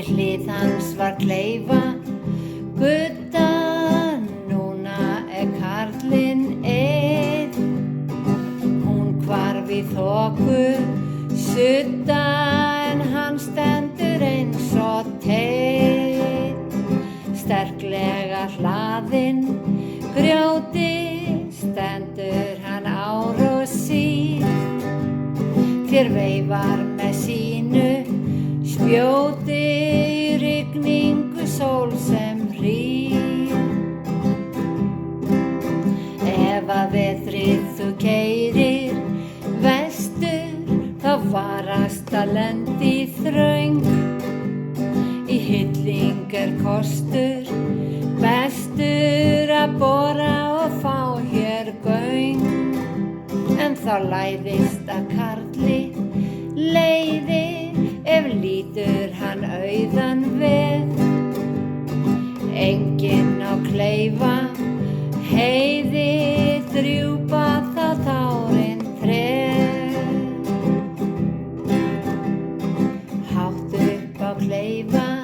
Við hlið hans var kleifa, Gudda, núna karlinn einn. Hún hvarf í þoku, sudda, en hann stendur eins og teinn. Sterklega hlaðinn, grjóti, stendur hann ár og síð. Þér veifar með sínu spjóti í rigningu sól sem hríð. Ef að veðrið þú keyrir vestur, þá varast að lendi þröng. Í hylling kostur, bestur að bora og fá hér göng. En þá læðist að karli leiðir, ef lítur hann auðan veg. Enginn á kleifa, heiði drjúpa þá tárin þref. Hátt upp á kleifa